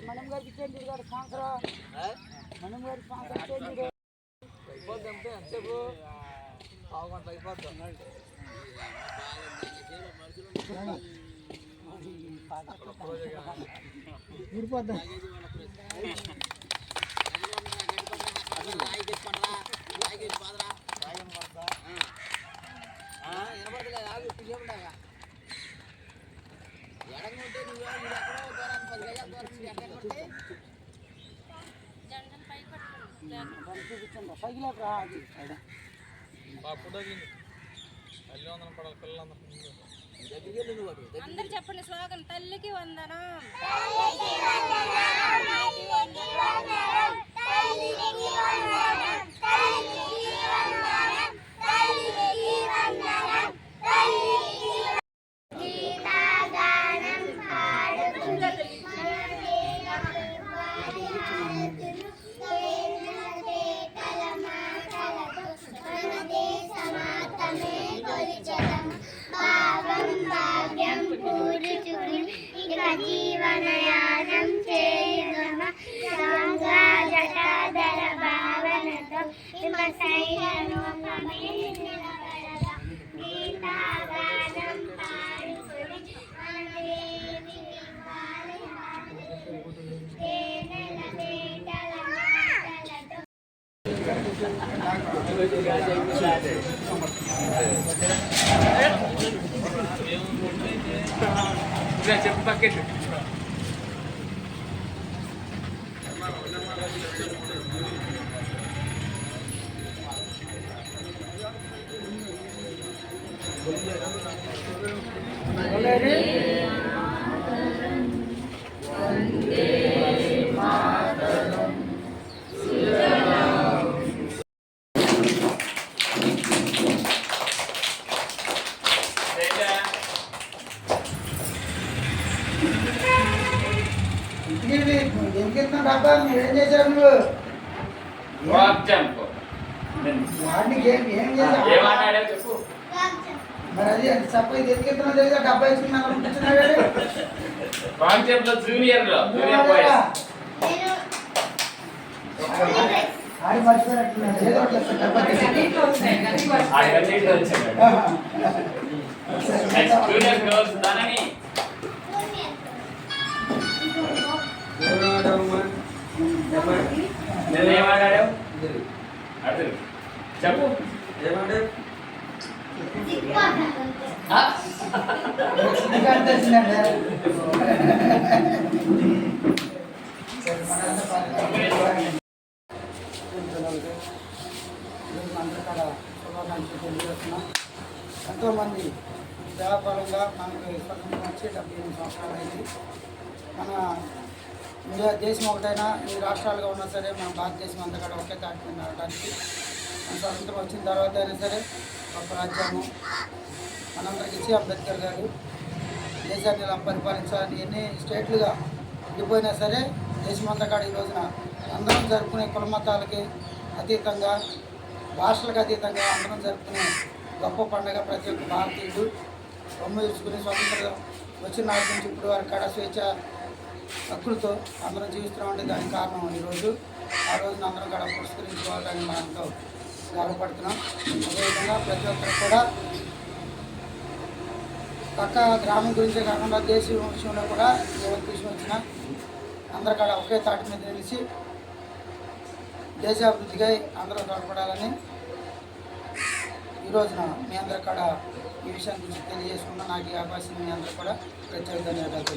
మనం గారికి ఇచ్చేది గారు సంవత్సరం మనం గారి సంవత్సరం అయిపోద్దంటే ఎంతసేపు పావు గంట అయిపోద్దాం ఊడిపోద్దాం అందరు చెప్పండి స్లోగన్ తల్లికి వందనం జీవనయానం చేయుమ గంగా జటాధర భావనతో విమసైలను గీతాగానం పాడుకొని మనదేవి తేనెల తేటల మాటలతో చెప్పు పక్కెట్టు ఏం చేశావు నువ్వు మరి అది సప్పై ఎందుకెత్తున్నా తెలియదు డబ్బా వేసుకున్నాను ఆడి మర్చిపోయినట్టున్నాడు ఏదో చెప్పు ఎంతోమంది వ్యాపారంగా మనకు స్వతంత్రం వచ్చి 75 సంవత్సరాలు అయింది. మన ఇండియా దేశం ఒకటైనా ఈ రాష్ట్రాలుగా ఉన్నా సరే మన భారతదేశం అంతా కూడా ఒకే తాటి మీద నడవడానికి మన స్వతంత్రం వచ్చిన తర్వాత అయినా సరే గొప్ప రాజ్యాంగం మనందరికి ఇచ్చి అంబేద్కర్ గారు దేశాన్ని ఇలా పరిపాలించాలని ఎన్ని స్టేట్లుగా విడిపోయినా సరే దేశం అంతా కూడా ఈ రోజున అందరం జరుపుకునే కుల మతాలకి అతీతంగా భాషలకు అతీతంగా అందరం జరుపుకునే గొప్ప పండుగ ప్రతి ఒక్క భారతీయుడు బొమ్మ చూసుకుని స్వతంత్రం వచ్చిన నాటి నుంచి ఇప్పుడు వారి కాడ స్వేచ్ఛ హక్కులతో అందరం జీవిస్తున్నామంటే దానికి కారణం ఈరోజు ఆ రోజున అందరం కూడా పురస్కరించుకోవాలని మనం ఎంతో గర్వపడుతున్నాం. అదేవిధంగా ప్రతి ఒక్కరు కూడా పక్క గ్రామం గురించే కాకుండా దేశీయ విషయంలో కూడా ఎవరి విషయం వచ్చినా అందరూ కూడా ఒకే తాటి మీద నిలిచి దేశాభివృద్ధిగా అందరూ తోడ్పడాలని ఈ రోజున మీ అందరూ కూడా ఈ విషయం గురించి తెలియజేసుకున్నా నాకు ఈ అవకాశం మీ అందరూ కూడా ప్రత్యేక ధన్యవాదాలు.